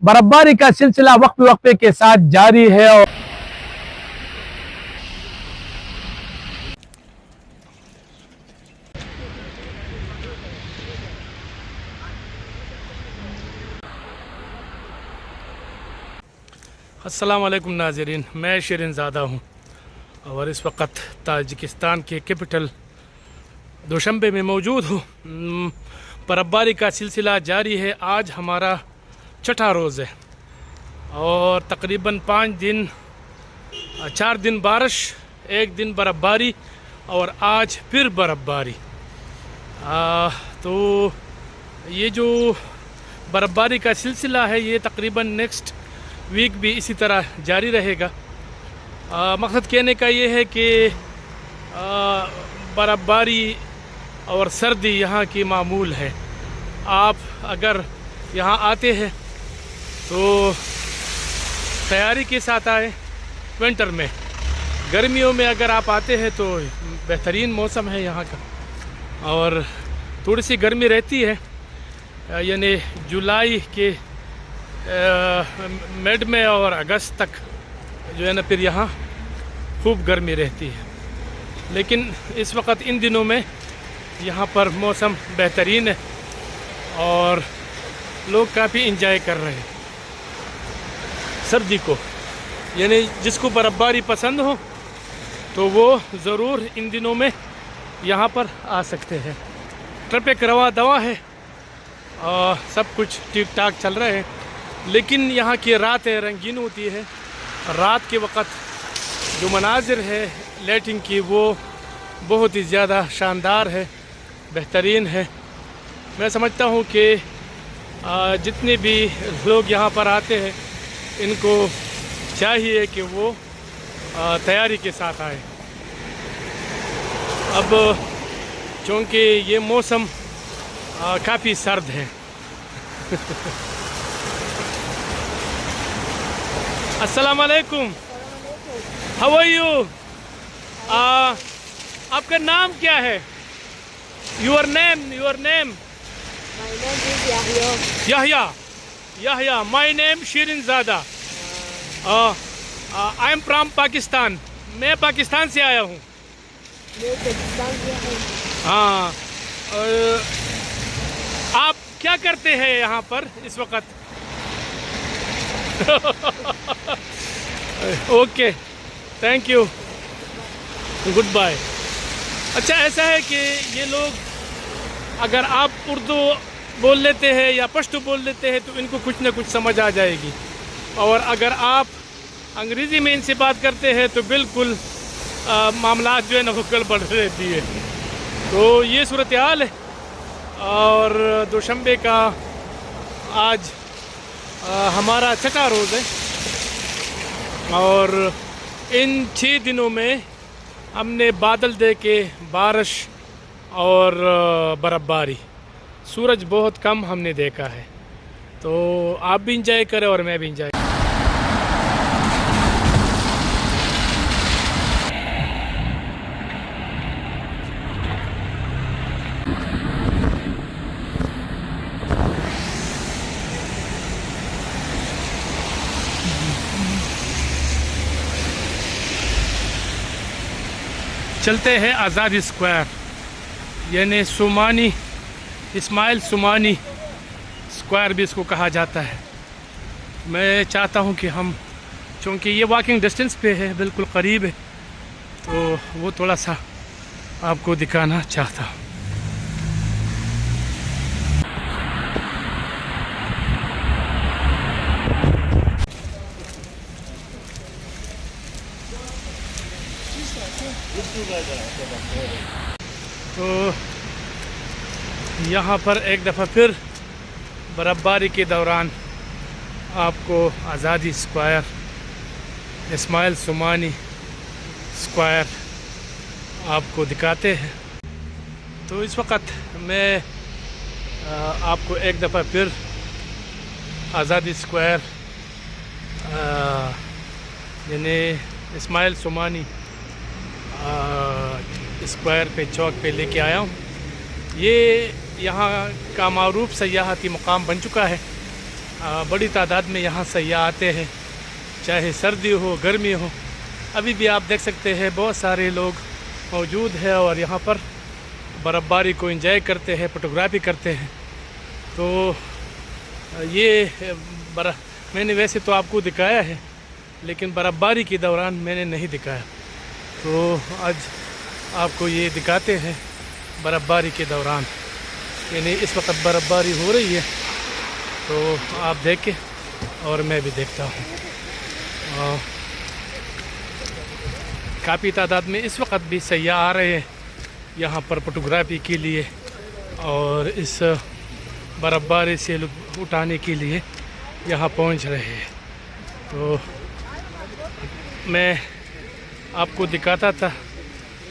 बर्फबारी का सिलसिला वक्फे वक्फे के साथ जारी है और अस्सलाम वालेकुम नाज़रीन, मैं शिरीन ज़ादा हूँ और इस वक्त ताजिकिस्तान के कैपिटल दोशंबे में मौजूद हूँ। बर्फबारी का सिलसिला जारी है। आज हमारा छठा रोज़ है और तकरीबन 4 दिन बारिश, 1 दिन बर्फबारी और आज फिर बर्फबारी। तो ये जो बर्फबारी का सिलसिला है ये तकरीबन नेक्स्ट वीक भी इसी तरह जारी रहेगा। मकसद कहने का ये है कि बर्फबारी और सर्दी यहाँ की मामूल है। आप अगर यहाँ आते हैं तो तैयारी के साथ आए। विंटर में, गर्मियों में अगर आप आते हैं तो बेहतरीन मौसम है यहाँ का और थोड़ी सी गर्मी रहती है, यानी जुलाई के मिड में और अगस्त तक जो है ना फिर यहाँ खूब गर्मी रहती है। लेकिन इस वक्त इन दिनों में यहाँ पर मौसम बेहतरीन है और लोग काफ़ी इंजॉय कर रहे हैं सर्दी को। यानी जिसको बर्फबारी पसंद हो तो वो ज़रूर इन दिनों में यहाँ पर आ सकते हैं। ट्रैफिक रवा दवा है और सब कुछ ठीक ठाक चल रहा है। लेकिन यहाँ की रातें रंगीन होती है। रात के वक्त जो मनाजिर है लाइटिंग की वो बहुत ही ज़्यादा शानदार है, बेहतरीन है। मैं समझता हूँ कि जितने भी लोग यहाँ पर आते हैं इनको चाहिए कि वो तैयारी के साथ आए। अब चूँकि ये मौसम काफ़ी सर्द है। अस्सलाम वालेकुम, हाउ आर यू? आपका नाम क्या है? Your name? My name is Yahya. Yahya. My name Shirin Zada. I am from Pakistan. मैं पाकिस्तान से आया हूँ। मैं पाकिस्तान से हूँ। हाँ, आप क्या करते हैं यहाँ पर इस वक्त? Okay, thank you, goodbye. अच्छा, ऐसा है कि ये लोग अगर आप उर्दू बोल लेते हैं या पश्तो बोल लेते हैं तो इनको कुछ ना कुछ समझ आ जाएगी, और अगर आप अंग्रेज़ी में इनसे बात करते हैं तो बिल्कुल मामला जो है ना वो गड़बड़ रहती है। तो ये सूरत हाल है। और दोशंबे का आज हमारा छठा रोज़ है और इन 6 दिनों में हमने बादल देखे, बारिश और बर्फबारी, सूरज बहुत कम हमने देखा है। तो आप भी इंजॉय करें और मैं भी इंजॉय। चलते हैं आज़ादी स्क्वायर, यानी सुमानी, इस्माइल सुमानी स्क्वायर भी इसको कहा जाता है। मैं चाहता हूं कि हम, चूँकि ये वॉकिंग डिस्टेंस पे है, बिल्कुल करीब है, तो वो थोड़ा सा आपको दिखाना चाहता हूँ। तो यहाँ पर एक दफ़ा फिर बर्फबारी के दौरान आपको आज़ादी स्क्वायर, इस्माइल सुमानी स्क्वायर आपको दिखाते हैं। तो इस वक्त मैं आपको एक दफ़ा फिर आज़ादी स्क्वायर यानी इस्माइल सुमानी स्क्वायर पे, चौक पे लेके आया हूँ। ये यहाँ का मारूफ सयाहती मुकाम बन चुका है। बड़ी तादाद में यहाँ सयाह आते हैं, चाहे सर्दी हो गर्मी हो। अभी भी आप देख सकते हैं बहुत सारे लोग मौजूद हैं और यहाँ पर बर्फ़बारी को एंजॉय करते हैं, फ़ोटोग्राफी करते हैं। तो ये मैंने वैसे तो आपको दिखाया है, लेकिन बर्फ़बारी के दौरान मैंने नहीं दिखाया, तो आज आपको ये दिखाते हैं बर्फ़बारी के दौरान। यानी इस वक्त बर्फ़बारी हो रही है, तो आप देखें और मैं भी देखता हूँ। काफ़ी तादाद में इस वक्त भी सयाह आ रहे हैं यहाँ पर फ़ोटोग्राफी के लिए और इस बर्फ़बारी से लुत्फ़ उठाने के लिए यहाँ पहुँच रहे हैं। तो मैं आपको दिखाता था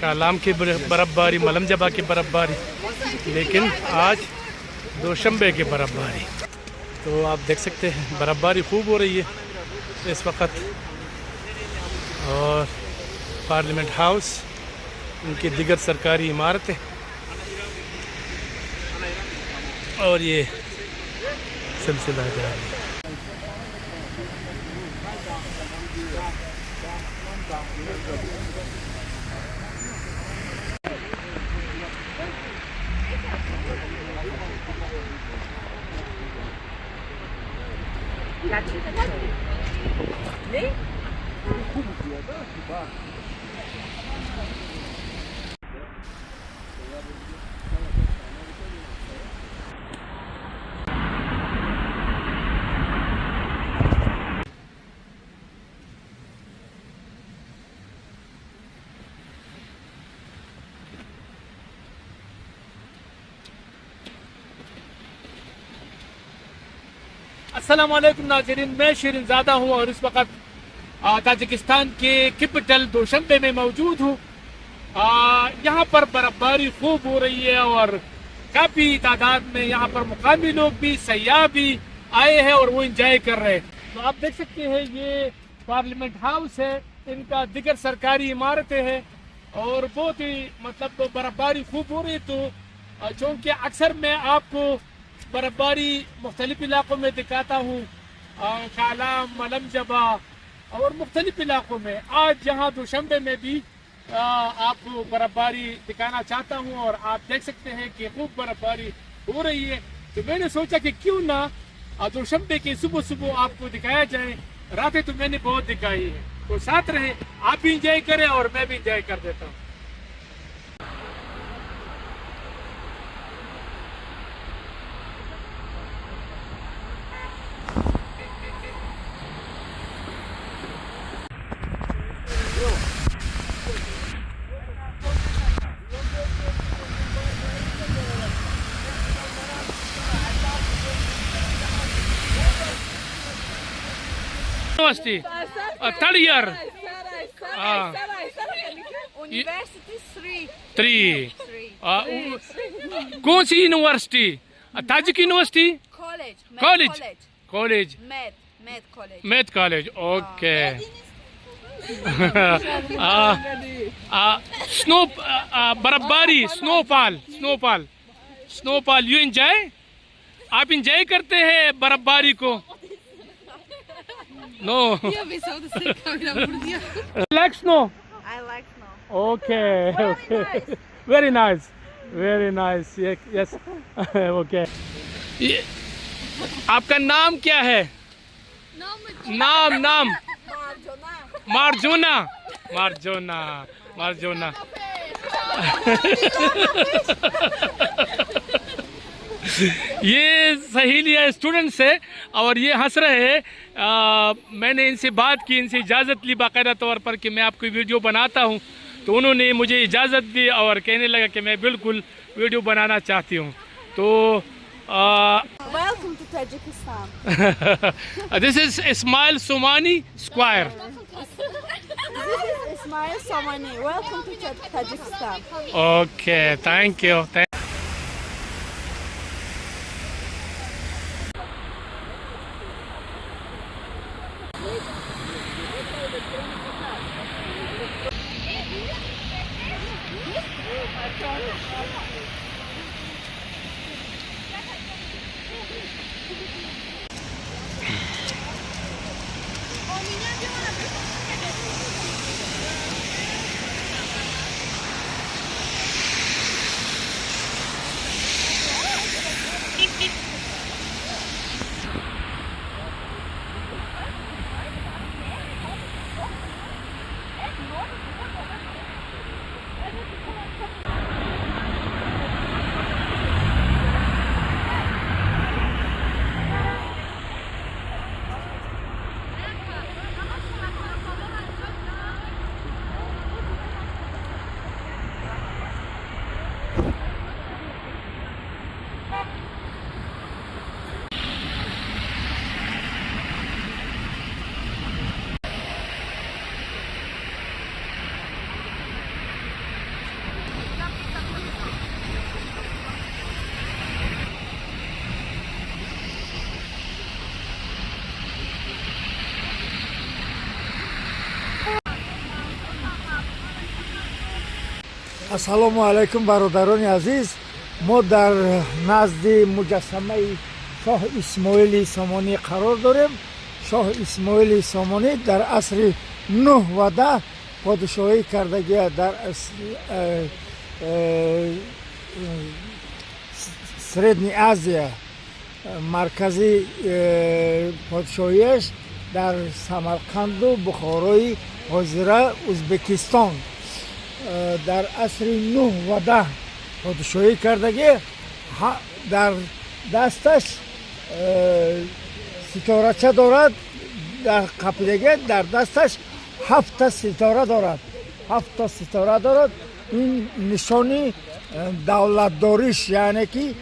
कालाम की बर्फ़बारी, मलम जबा की बर्फ़बारी, लेकिन आज दोशंबे की बर्फ़बारी। तो आप देख सकते हैं बर्फ़बारी खूब हो रही है इस वक्त। और पार्लियामेंट हाउस, उनकी दिगर सरकारी इमारतें और ये सिलसिला जारी है। अस्सलाम वालेकुम नाज़रीन, मैं शिरीन ज़ादा हूँ और इस वक्त ताजिकिस्तान के कैपिटल दोशंबे में मौजूद हूँ। यहाँ पर बर्फ़बारी खूब हो रही है और काफ़ी तादाद में यहाँ पर मुकामी लोग भी, सयाह भी आए हैं और वो इंजॉय कर रहे हैं। तो आप देख सकते हैं ये पार्लियामेंट हाउस है, इनका दिगर सरकारी इमारतें हैं और बहुत ही मतलब बर्फ़बारी खूब हो रही है। तो चूँकि अक्सर मैं आपको बर्फ़बारी मुख्तलिफ इलाकों में दिखाता हूँ, कालाम, मलम जबा और मुख्तलिफ इलाकों में, आज यहाँ दोशंबे में भी आपको बर्फ़बारी दिखाना चाहता हूँ और आप देख सकते हैं कि खूब बर्फ़बारी हो रही है। तो मैंने सोचा कि क्यों ना दोशंबे की सुबह सुबह आपको दिखाया जाए। रातें तो मैंने बहुत दिखाई है, तो साथ रहे, आप भी इंजॉय करें और मैं भी इंजॉय कर देता हूँ। University, third year. University 3. 3. कौन सी university? Tajik university? College. College Med college. Math college. Okay. Snow बर्फबारी, स्नोफॉल यू एंजॉय? आप एंजॉय करते हैं बर्फबारी को? No. Like snow? I like snow. Okay. Very nice. Yes. Okay. आपका नाम क्या है? नाम मार्जोना। ये सहेलियाँ स्टूडेंट्स है और ये हंस रहे हैं। मैंने इनसे बात की, इनसे इजाज़त ली बाकायदा तौर पर कि मैं आपको वीडियो बनाता हूँ, तो उन्होंने मुझे इजाज़त दी और कहने लगा कि मैं बिल्कुल वीडियो बनाना चाहती हूँ। तो Welcome to Tajikistan. This is Ismail Somani Square. This is Ismail Somani. Welcome to Tajikistan. Okay, thank you. ассалому алайкум бародарони азиз, мо дар назди муҷассамаи шоҳ исмоили сомонӣ қарор дорем. шоҳ исмоили сомонӣ дар асри 9 ва 10 подшоҳӣ кардагия дар Средни Азия. маркази подшоҳиаш дар Самарқанду Бухорои ҳозира Узбекистон. дар асри 9 ва 10 подшоҳӣ кардагӣ. дар дасташ ситорача дорад. дар қапидагӣ дар дасташ 7 ситора дорад. 7 ситора дорад. ин нишони давлатдориш, яъне ки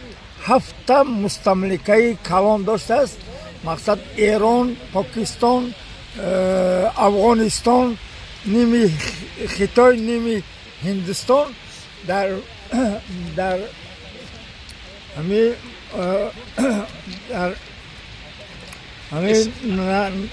7 мустамликаи калон доштааст. мақсад Эрон, Покистон, Афғонистон, ними Хитой, ними Ҳиндустон. дар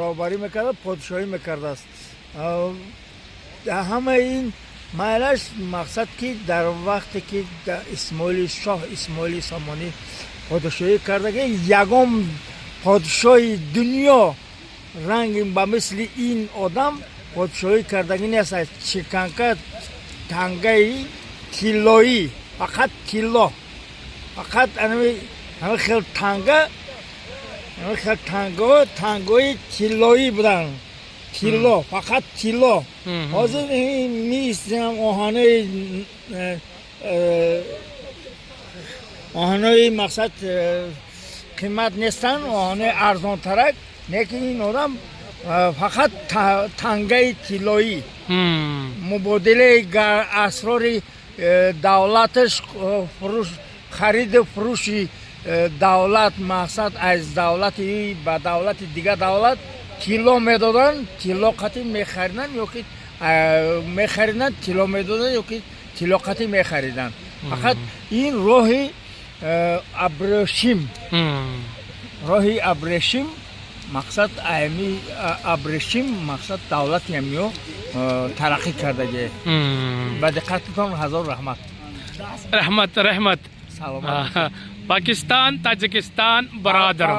роҳбарӣ мекарда, подшоҳӣ мекардааст. ҳама ин майлаш мақсад ки дар вақте ки шоҳ Исмоили Сомонӣ подшоҳӣ кардаги ягон подшоҳи дунё ранги ба мисли ин одам подшоҳӣ кардагӣ нест. чиканка тангаи тиллоӣ, фақат тилло, фақат ҳама хел тангои тиллоӣ буданд. тилло, фақат тилло. ҳозир миислам оҳанои мақсад қимат нестанд, оҳанои арзонтарак, лекин ин одам фақат тангаи тиллоӣ. мубодилаи асрори давлаташ, хариду фурӯши давлат, мақсад аз давлати ба давлати дигар давлат тилло медоданд. тилло қатӣ мехариданд ёки мехариданд, тилло медоданд ёки тилло қатӣ мехариданд. фақат ин роҳи абрешим, мақсад абрешим, мақсад давлати амиё тараққӣ кардагӣ. ба диққататон ҳазор раҳмат. रहमत саломат. पाकिस्तान ताजिकिस्तान बरादरम.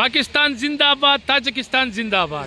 पाकिस्तान जिंदाबाद, ताजिकिस्तान जिंदाबाद.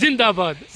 जिंदाबाद.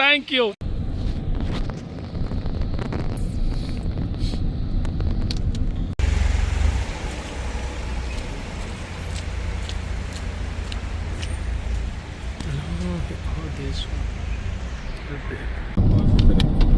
Thank you. This one.